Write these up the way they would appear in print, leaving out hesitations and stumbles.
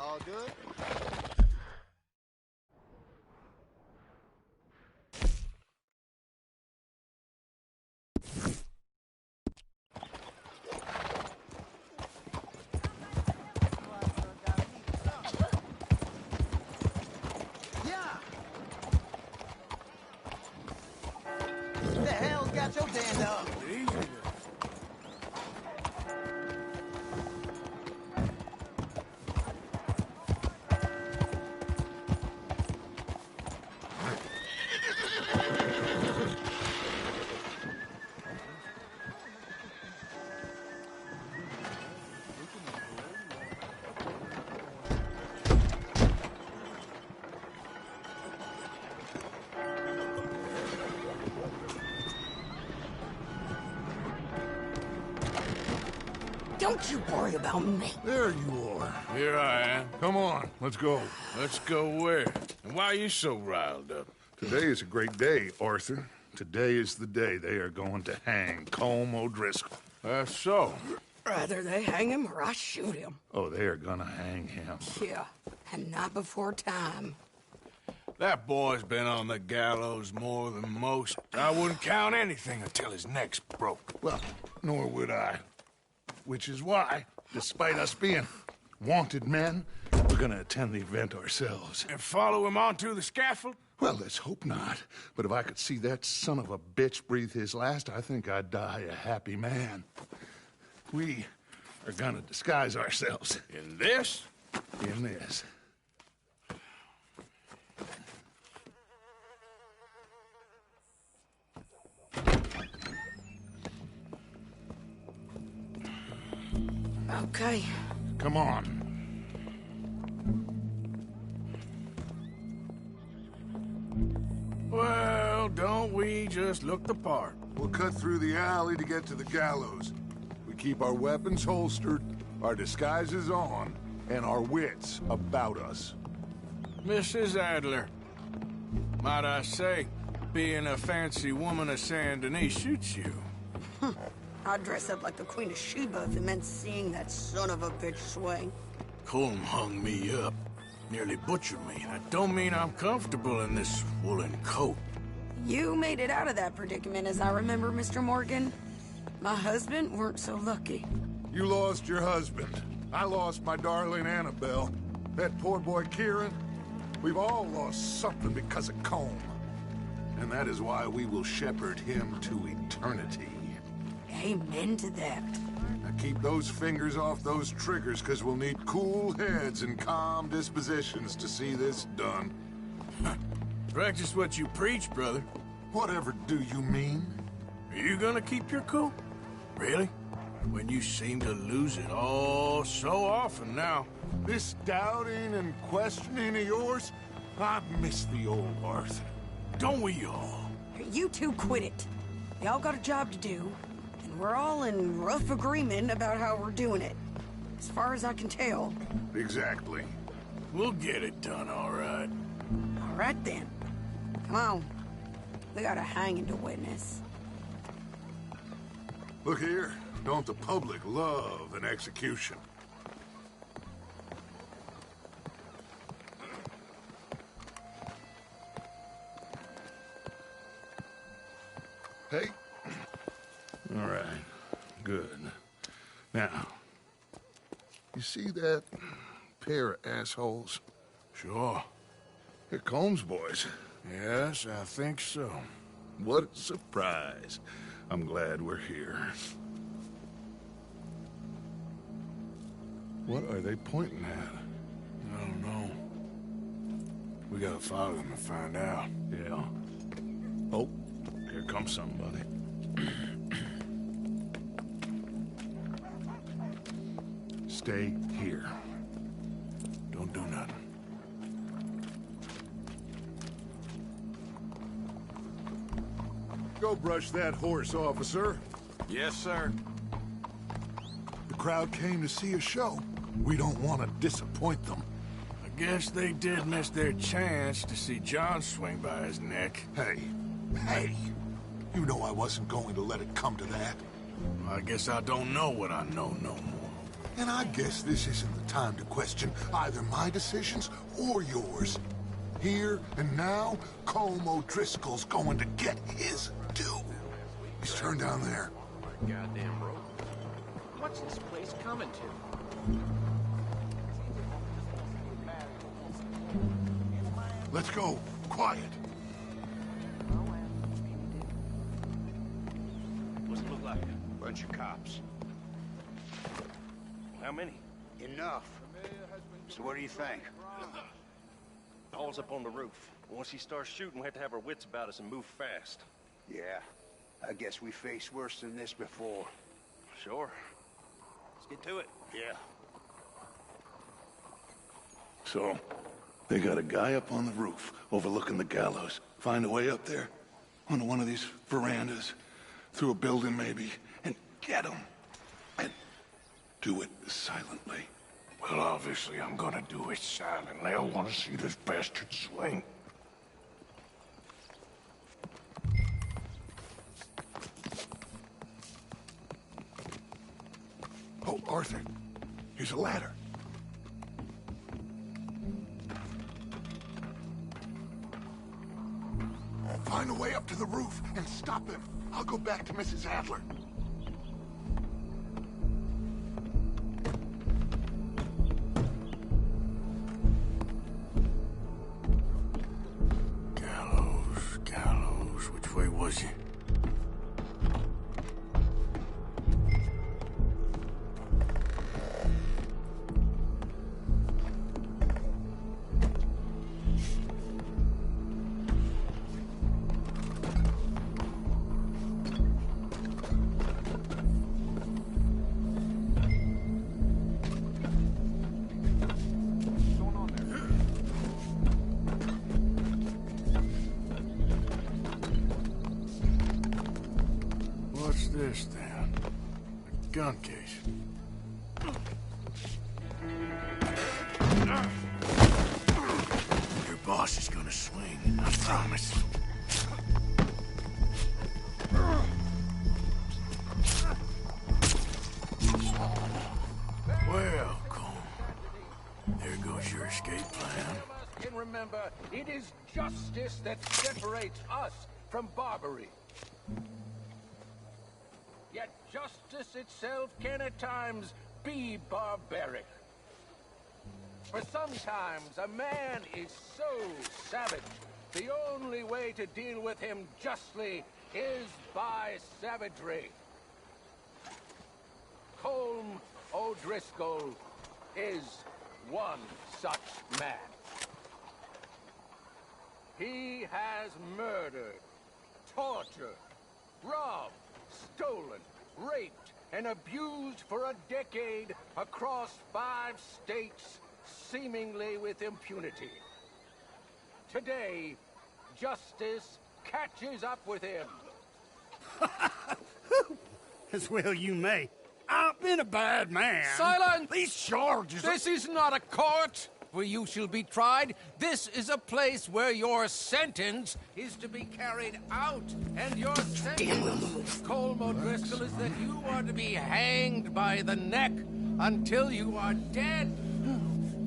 All good? What the hell's got your damn dog? Easy there. Don't you worry about me. There you are. Here I am. Come on, let's go. Let's go where? And why are you so riled up? Today is a great day, Arthur. Today is the day they are going to hang Colm O'Driscoll. That's so. Rather they hang him or I shoot him. Oh, they are gonna hang him. Yeah, and not before time. That boy's been on the gallows more than most. I wouldn't count anything until his neck's broke. Well, nor would I. Which is why, despite us being wanted men, we're gonna attend the event ourselves. And follow him onto the scaffold? Well, let's hope not. But if I could see that son of a bitch breathe his last, I think I'd die a happy man. We are gonna disguise ourselves In this? in this. Okay. Come on. Well, don't we just look the part? We'll cut through the alley to get to the gallows. We keep our weapons holstered, our disguises on, and our wits about us. Mrs. Adler, might I say, being a fancy woman of Saint Denis shoots you. I'd dress up like the Queen of Sheba if it meant seeing that son of a bitch swing. Colm hung me up, nearly butchered me. That don't mean I'm comfortable in this woolen coat. You made it out of that predicament, as I remember, Mr. Morgan. My husband weren't so lucky. You lost your husband. I lost my darling Annabelle. That poor boy Kieran. We've all lost something because of Colm. And that is why we will shepherd him to eternity. Amen to that. Now keep those fingers off those triggers, because we'll need cool heads and calm dispositions to see this done. Practice what you preach, brother. Whatever do you mean? Are you gonna keep your cool? Really? When you seem to lose it all so often now. This doubting and questioning of yours, I miss the old Arthur. Don't we all? You two quit it. Y'all got a job to do, and we're all in rough agreement about how we're doing it. As far as I can tell. Exactly. We'll get it done, all right. All right, then. Come on. We got a hanging to witness. Look here, don't the public love an execution? Hey. All right. Good. Now, you see that pair of assholes? Sure. They're Colm's boys. Yes, I think so. What a surprise. I'm glad we're here. What are they pointing at? I don't know. We gotta follow them and find out. Yeah. Oh, here comes somebody. Stay here. Don't do nothing. Go brush that horse, officer. Yes, sir. The crowd came to see a show. We don't want to disappoint them. I guess they did miss their chance to see John swing by his neck. Hey, you know I wasn't going to let it come to that. I guess I don't know what I know no more. And I guess this isn't the time to question either my decisions or yours. Here and now, Colm O'Driscoll's going to get his due. He's turned down there. Goddamn road. What's this place coming to? Let's go. Quiet. What's it look like? Bunch of cops. How many? Enough. So what do you think? Paul's up on the roof. Once he starts shooting, we have to have our wits about us and move fast. Yeah, I guess we faced worse than this before. Sure. Let's get to it. Yeah. So, they got a guy up on the roof overlooking the gallows. Find a way up there, onto one of these verandas, through a building maybe, and get him. And do it silently. Well, obviously I'm gonna do it silently. I want to see this bastard swing. Oh, Arthur. Here's a ladder. Find a way up to the roof and stop him. I'll go back to Mrs. Adler. Gallows, which way was he? What's this, then? A gun case. Your boss is gonna swing, I promise. Well, Colm, there goes your escape plan. And remember, it is justice that separates us from Barbary. Yet justice itself can at times be barbaric. For sometimes a man is so savage, the only way to deal with him justly is by savagery. Colm O'Driscoll is one such man. He has murdered, tortured, robbed, stolen, raped, and abused for a decade across 5 states, seemingly with impunity. Today, justice catches up with him. As well you may. I've been a bad man. Silence! These charges... This is not a court where you shall be tried. This is a place where your sentence is to be carried out. And your sentence, Colm O'Driscoll, is that you are to be hanged by the neck until you are dead.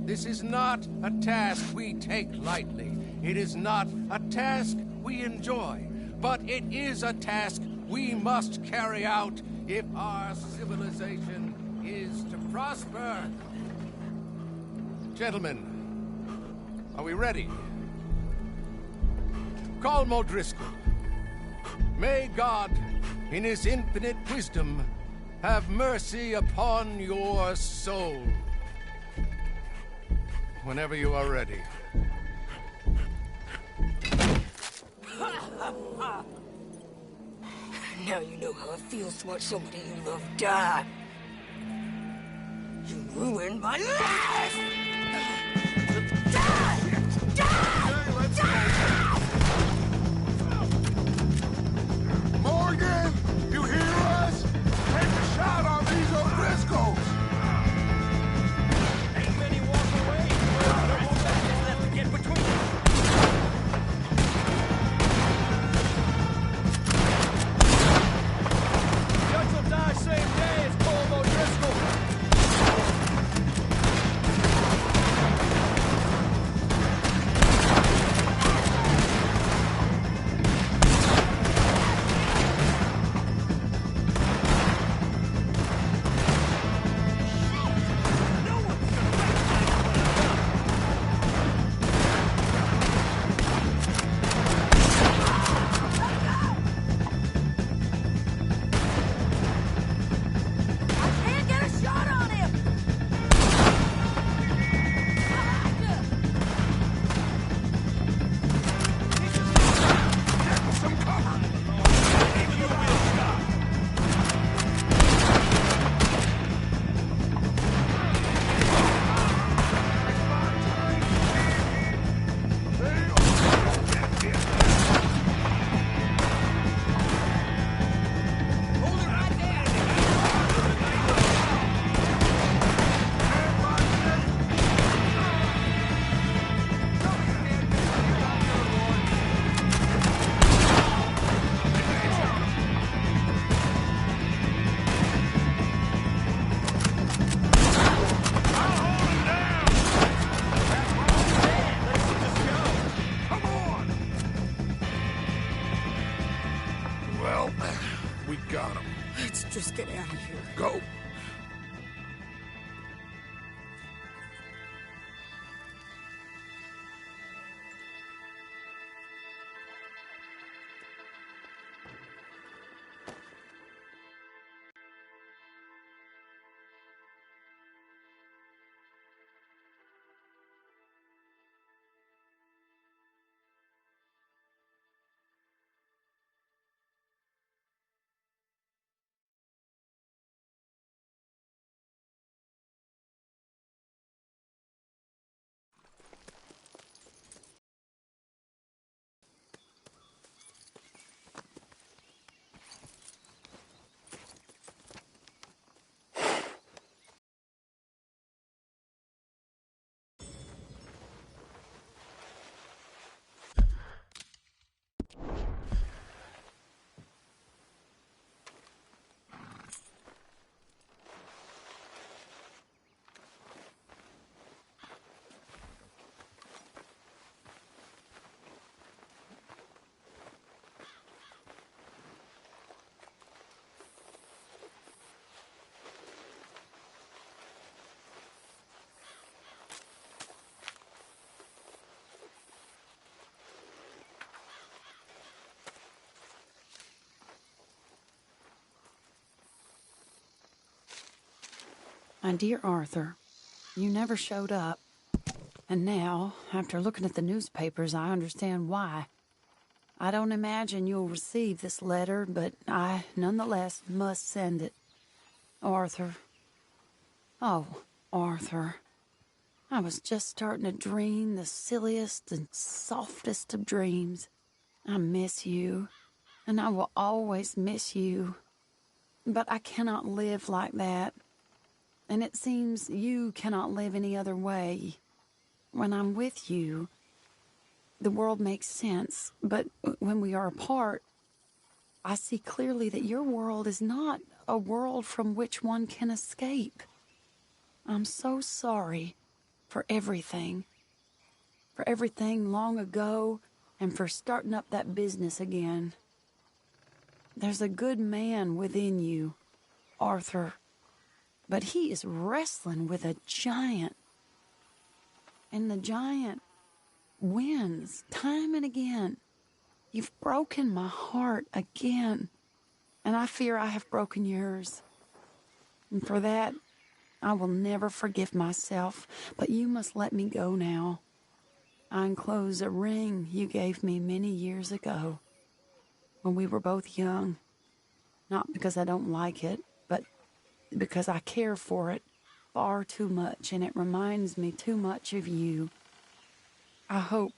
This is not a task we take lightly. It is not a task we enjoy. But it is a task we must carry out if our civilization is to prosper. Gentlemen, are we ready? Colm O'Driscoll, may God, in his infinite wisdom, have mercy upon your soul. Whenever you are ready. Now you know how it feels to watch somebody you love die. You ruined my life! Morgan, you hear us? Take a shot on these O'Driscolls! Ain't many walk away. No more batches left to get between us. Judge will die same day as Colm O'Driscoll. My dear Arthur, you never showed up. And now, after looking at the newspapers, I understand why. I don't imagine you'll receive this letter, but I, nonetheless, must send it. Arthur. Oh, Arthur. I was just starting to dream the silliest and softest of dreams. I miss you, and I will always miss you. But I cannot live like that. And it seems you cannot live any other way. When I'm with you, the world makes sense. But when we are apart, I see clearly that your world is not a world from which one can escape. I'm so sorry for everything. For everything long ago, and for starting up that business again. There's a good man within you, Arthur, but he is wrestling with a giant. And the giant wins time and again. You've broken my heart again, and I fear I have broken yours. And for that, I will never forgive myself, but you must let me go now. I enclose a ring you gave me many years ago, when we were both young. Not because I don't like it, but because I care for it far too much, and it reminds me too much of you. I hope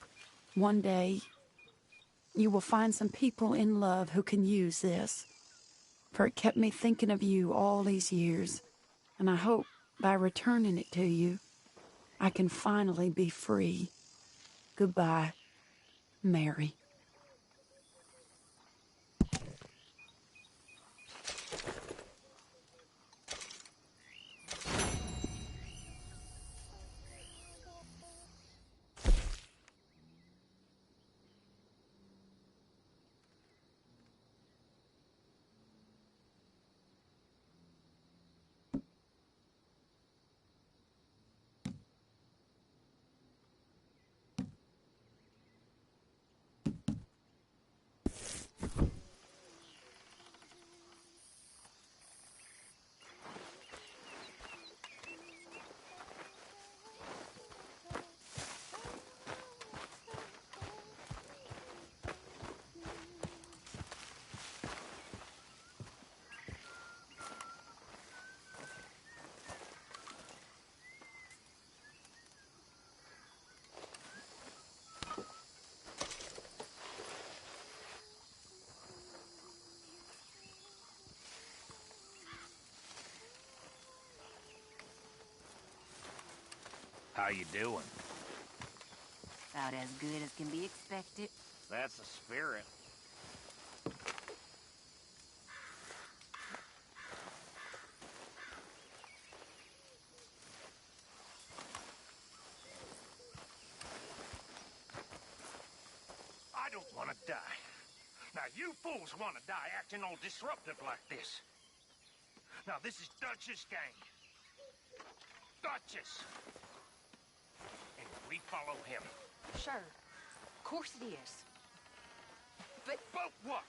one day you will find some people in love who can use this, for it kept me thinking of you all these years, and I hope by returning it to you, I can finally be free. Goodbye, Mary. How you doing? About as good as can be expected. That's the spirit. I don't want to die. Now, you fools want to die acting all disruptive like this. Now, this is Dutch's gang. Dutch's. And we follow him. Sure. Of course it is. But what?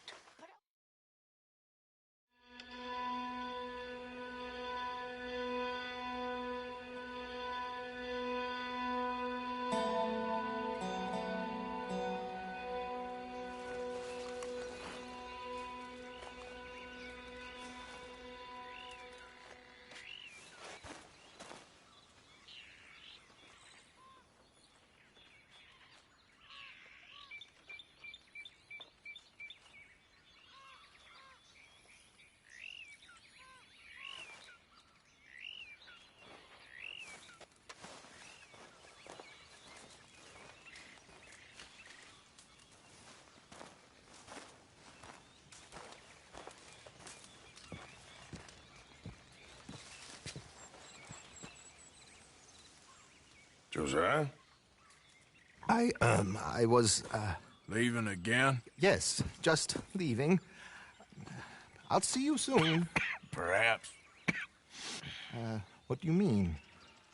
Josiah? I was, Leaving again? Yes, just leaving. I'll see you soon. Perhaps. What do you mean?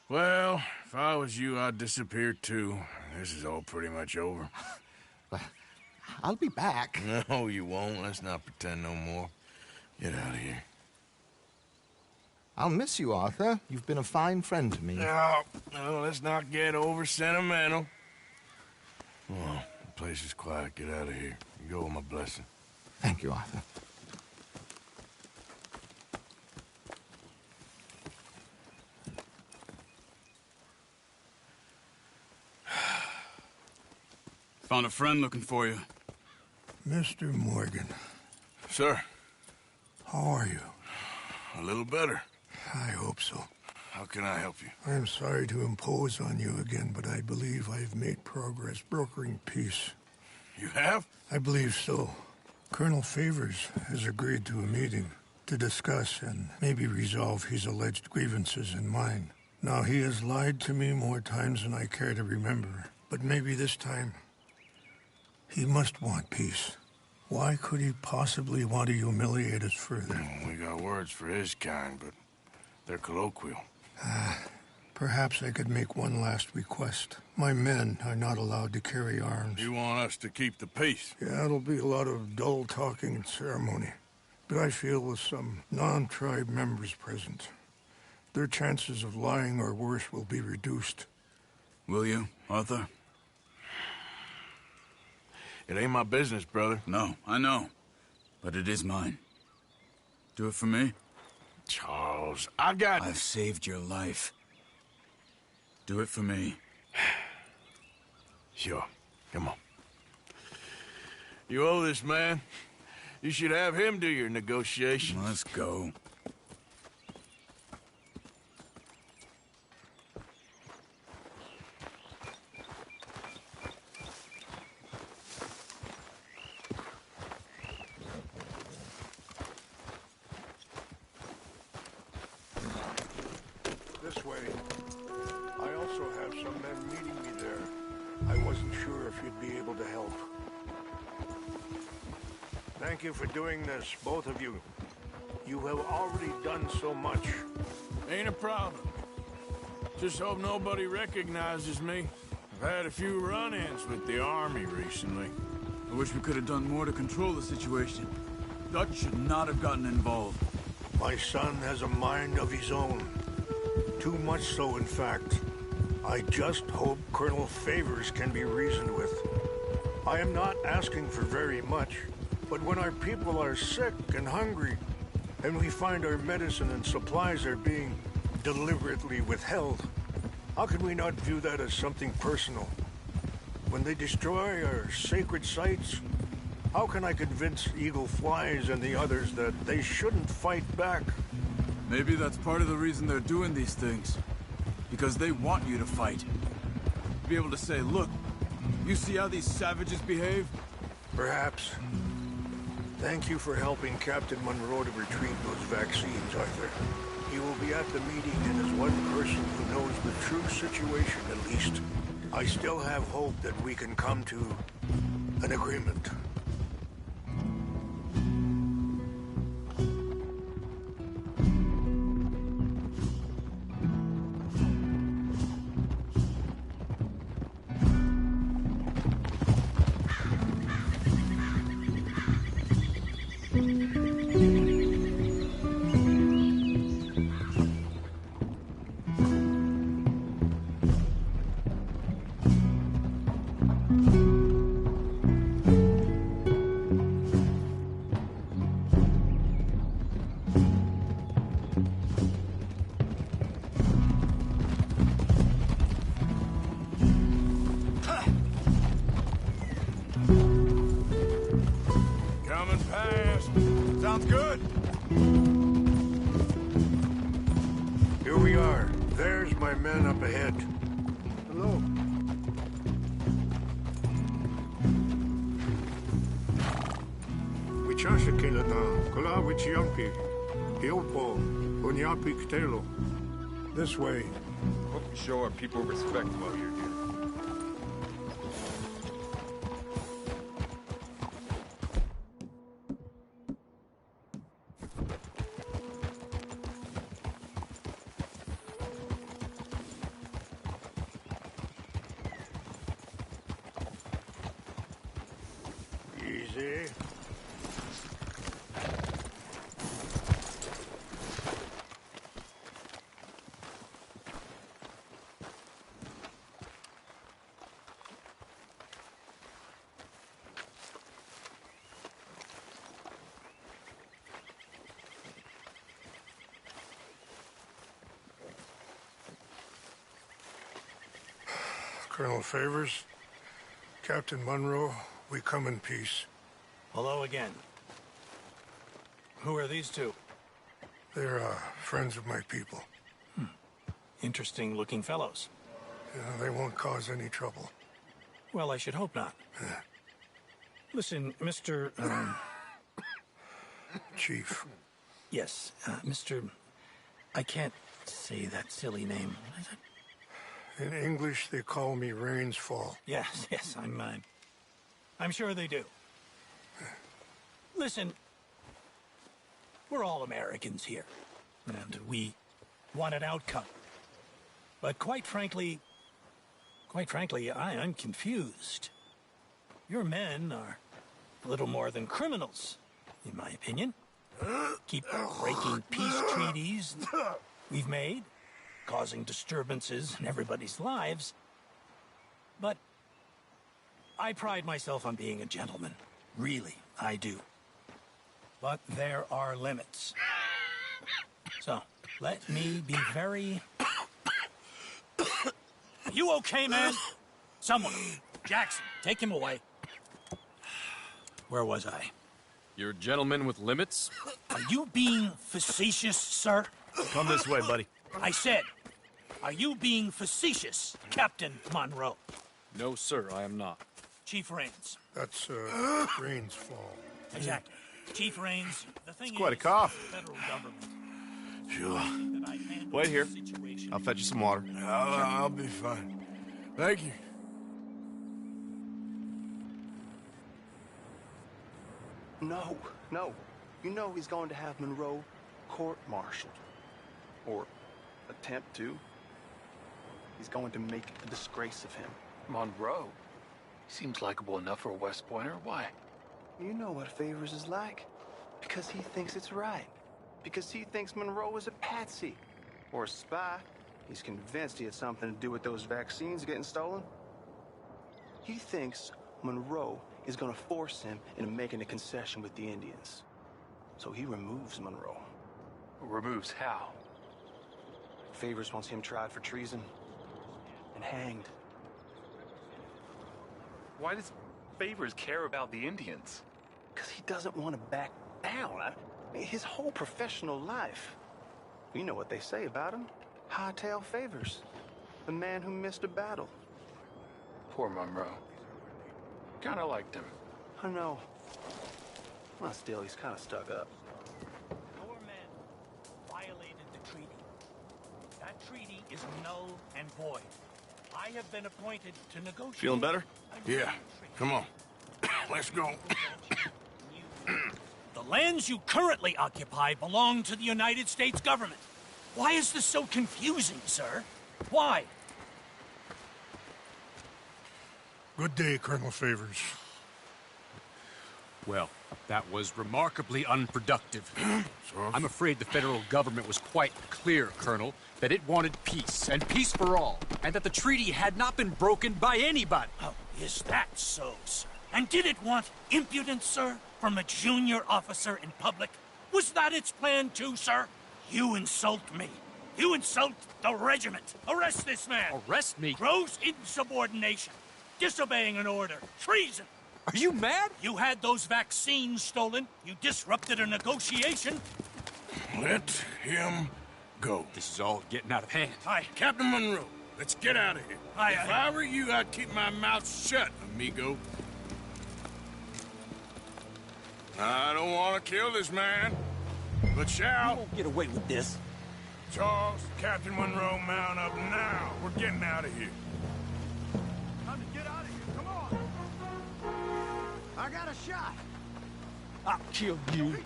Well, if I was you, I'd disappear too. This is all pretty much over. I'll be back. No, you won't. Let's not pretend no more. Get out of here. I'll miss you, Arthur. You've been a fine friend to me. No, let's not get over sentimental. Well, the place is quiet. Get out of here. You go with my blessing. Thank you, Arthur. Found a friend looking for you. Mr. Morgan. Sir. How are you? A little better. I hope so. How can I help you? I'm sorry to impose on you again, but I believe I've made progress brokering peace. You have? I believe so. Colonel Favors has agreed to a meeting to discuss and maybe resolve his alleged grievances and mine. Now, he has lied to me more times than I care to remember, but maybe this time he must want peace. Why could he possibly want to humiliate us further? We got words for his kind, but they're colloquial. Perhaps I could make one last request. My men are not allowed to carry arms. You want us to keep the peace? Yeah, it'll be a lot of dull talking and ceremony. But I feel with some non-tribe members present, their chances of lying or worse will be reduced. Will you, Arthur? It ain't my business, brother. No, I know. But it is mine. Do it for me? Charles, I've saved your life. Do it for me. Sure. Come on. You owe this man. You should have him do your negotiations. Let's go. This way. I also have some men meeting me there. I wasn't sure if you'd be able to help. Thank you for doing this, both of you. You have already done so much. Ain't a problem. Just hope nobody recognizes me. I've had a few run-ins with the army recently. I wish we could have done more to control the situation. Dutch should not have gotten involved. My son has a mind of his own. Too much so, in fact. I just hope Colonel Favors can be reasoned with. I am not asking for very much, but when our people are sick and hungry, and we find our medicine and supplies are being deliberately withheld, how can we not view that as something personal? When they destroy our sacred sites, how can I convince Eagle Flies and the others that they shouldn't fight back? Maybe that's part of the reason they're doing these things. Because they want you to fight. To be able to say, look, you see how these savages behave? Perhaps. Thank you for helping Captain Monroe to retrieve those vaccines, Arthur. He will be at the meeting and is one person who knows the true situation, at least. I still have hope that we can come to an agreement. Coming past. Sounds good. Here we are. There's my men up ahead. Hello. This way. Hope you show our people respect while you're here. Easy. Colonel Favors, Captain Monroe, we come in peace. Hello again. Who are these two? They're friends of my people. Interesting looking fellows. Yeah, they won't cause any trouble. Well, I should hope not. Listen, Mr. Chief. Yes, Mr. I can't say that silly name. What is it? In English, they call me Rains Fall. Yes, I'm sure they do. Listen, we're all Americans here, and we want an outcome. But quite frankly, I'm confused. Your men are little more than criminals, in my opinion. Keep breaking peace treaties we've made, causing disturbances in everybody's lives. But I pride myself on being a gentleman. Really, I do. But there are limits. So, let me be very... You okay, man? Someone. Jackson, take him away. Where was I? You're a gentleman with limits? Are you being facetious, sir? Come this way, buddy. I said, are you being facetious, Captain Monroe? No, sir, I am not. Chief Rains. That's, Rains Fall. Exactly. Chief Rains, the thing It's quite a is, cough. the federal government. Sure. Wait here. I'll fetch you some water. I'll be fine. Thank you. No. You know he's going to have Monroe court-martialed. Or attempt to. He's going to make a disgrace of him. Monroe? He seems likable enough for a West Pointer. Why? You know what Favors is like. Because he thinks it's right. Because he thinks Monroe is a patsy. Or a spy. He's convinced he had something to do with those vaccines getting stolen. He thinks Monroe is going to force him into making a concession with the Indians. So he removes Monroe. Removes how? Favors wants him tried for treason and hanged. Why does Favors care about the Indians? Because he doesn't want to back down. His whole professional life. You know what they say about him. Hightail Favors. The man who missed a battle. Poor Monroe. Kinda liked him. I know. Well, still, he's kind of stuck up. Your men violated the treaty. That treaty is null and void. I have been appointed to negotiate... Feeling better? Yeah. Come on. Let's go. The lands you currently occupy belong to the United States government. Why is this so confusing, sir? Why? Good day, Colonel Favors. Well, that was remarkably unproductive. I'm afraid the federal government was quite clear, Colonel, that it wanted peace, and peace for all, and that the treaty had not been broken by anybody. Oh, is that so, sir? And did it want impudence, sir, from a junior officer in public? Was that its plan too, sir? You insult me. You insult the regiment. Arrest this man. Arrest me? Gross insubordination. Disobeying an order. Treason. Are you mad? You had those vaccines stolen. You disrupted a negotiation. Let him go. This is all getting out of hand. Aye. Captain Monroe, let's get out of here. If I were you, I'd keep my mouth shut, amigo. I don't want to kill this man, but shall. You won't get away with this. Charles, Captain Monroe, mount up now. We're getting out of here. Time to get out of here. Come on. I got a shot. I'll kill you. Open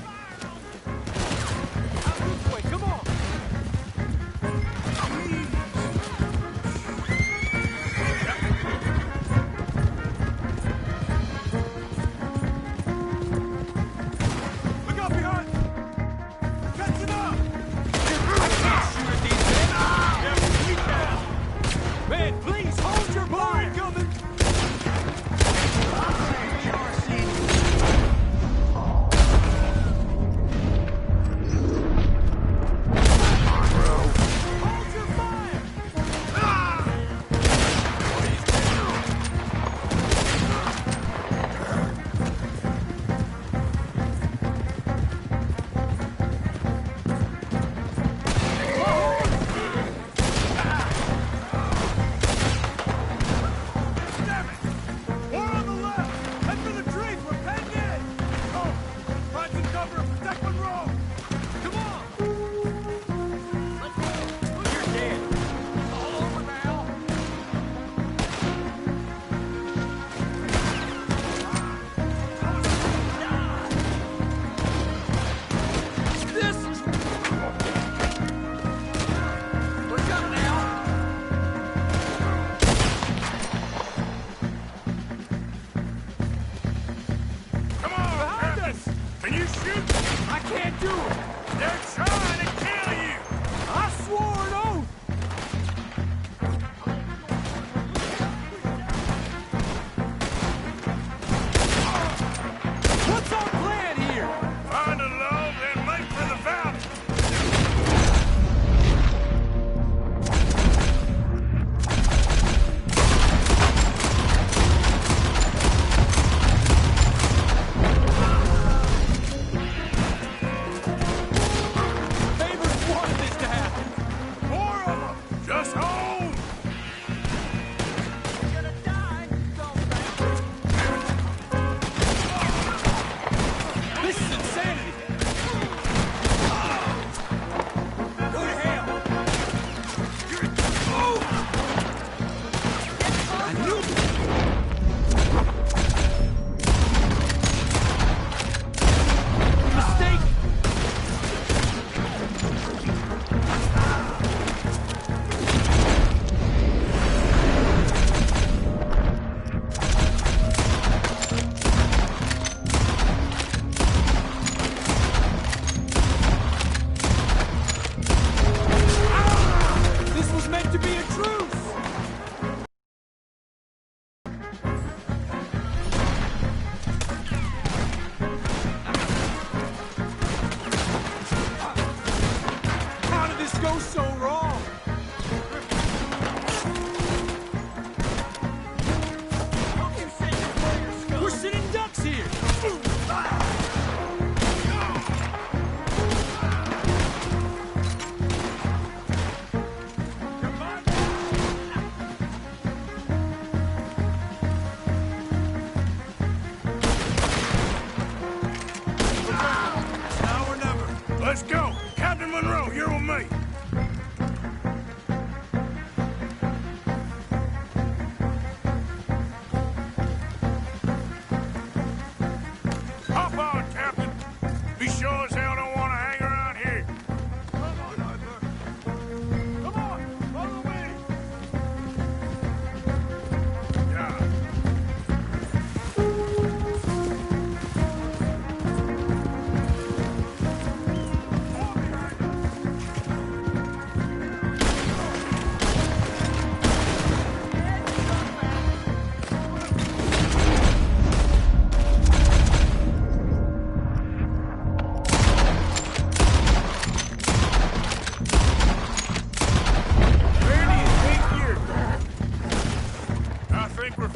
fire on me. Out this way, come on. Look out behind. Catching up. Man, please hold your fire. Coming. Hold your fire.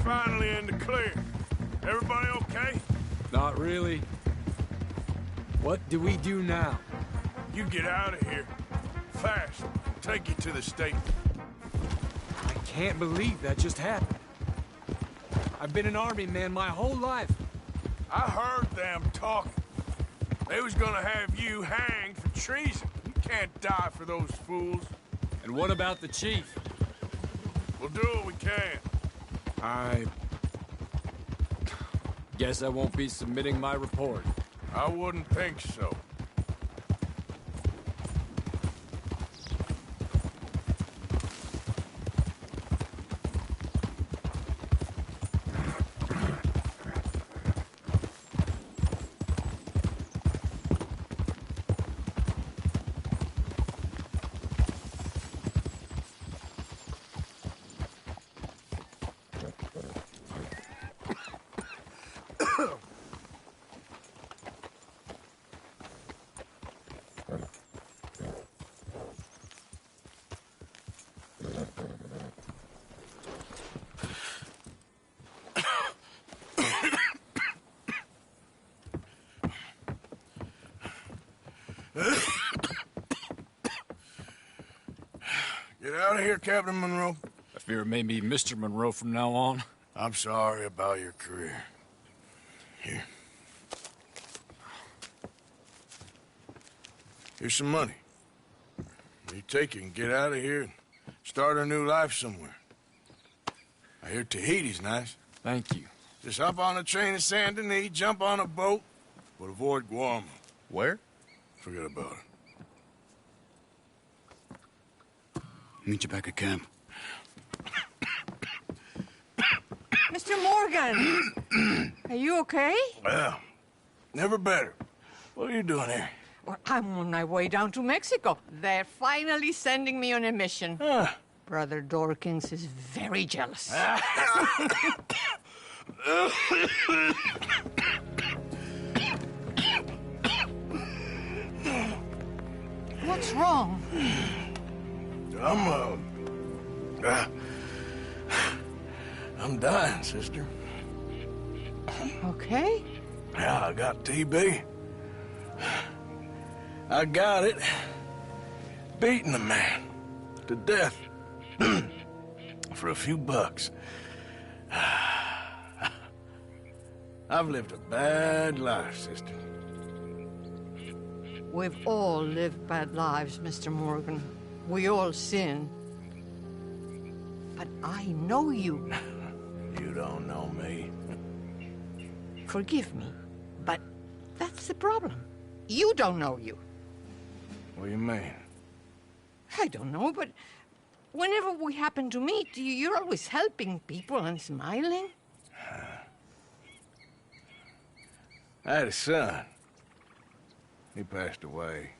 finally in the clear. Everybody okay? Not really. What do we do now? You get out of here. Fast. Take you to the state. I can't believe that just happened. I've been an army man my whole life. I heard them talking. They was gonna have you hanged for treason. You can't die for those fools. And what about the chief? We'll do what we can. I guess I won't be submitting my report. I wouldn't think so. Get out of here, Captain Monroe. I fear it may be Mr. Monroe from now on. I'm sorry about your career. Here. Here's some money. You take it and get out of here and start a new life somewhere. I hear Tahiti's nice. Thank you. Just hop on a train to Saint Denis, jump on a boat, but avoid Guam. Where? Forget about it. Meet you back at camp. Mr. Morgan! Are you okay? Well, never better. What are you doing here? Well, I'm on my way down to Mexico. They're finally sending me on a mission. Brother Dorkins is very jealous. What's wrong? I'm dying, sister. Okay. Yeah, I got TB. I got it. Beating a man to death for a few bucks. I've lived a bad life, sister. We've all lived bad lives, Mr. Morgan. We all sin. But I know you. You don't know me. Forgive me, but that's the problem. You don't know you. What do you mean? I don't know, but whenever we happen to meet, you're always helping people and smiling. I had a son. He passed away.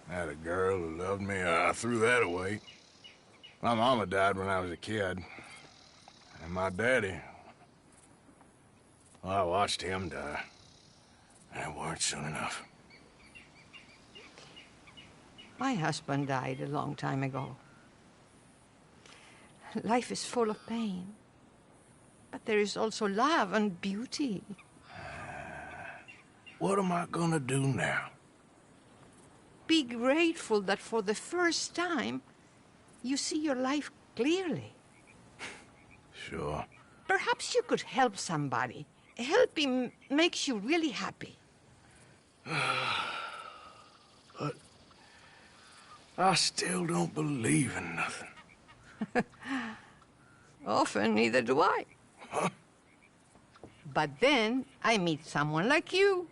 I had a girl who loved me. I threw that away. My mama died when I was a kid. And my daddy, well, I watched him die. And it weren't soon enough. My husband died a long time ago. Life is full of pain. But there is also love and beauty. What am I gonna do now? Be grateful that for the first time, you see your life clearly. Sure. Perhaps you could help somebody. Helping makes you really happy. But I still don't believe in nothing. Often, neither do I. Huh? But then I meet someone like you,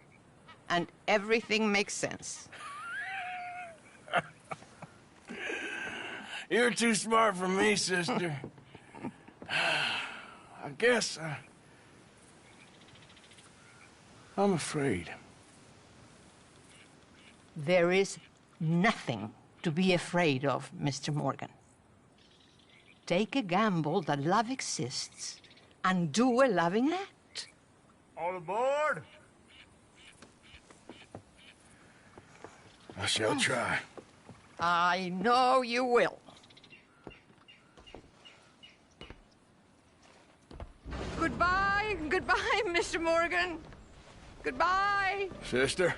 and everything makes sense. You're too smart for me, sister. I guess I'm afraid. There is nothing to be afraid of, Mr. Morgan. Take a gamble that love exists and do a loving act. All aboard? I shall try. I know you will. Goodbye, Mr. Morgan. Goodbye. Sister?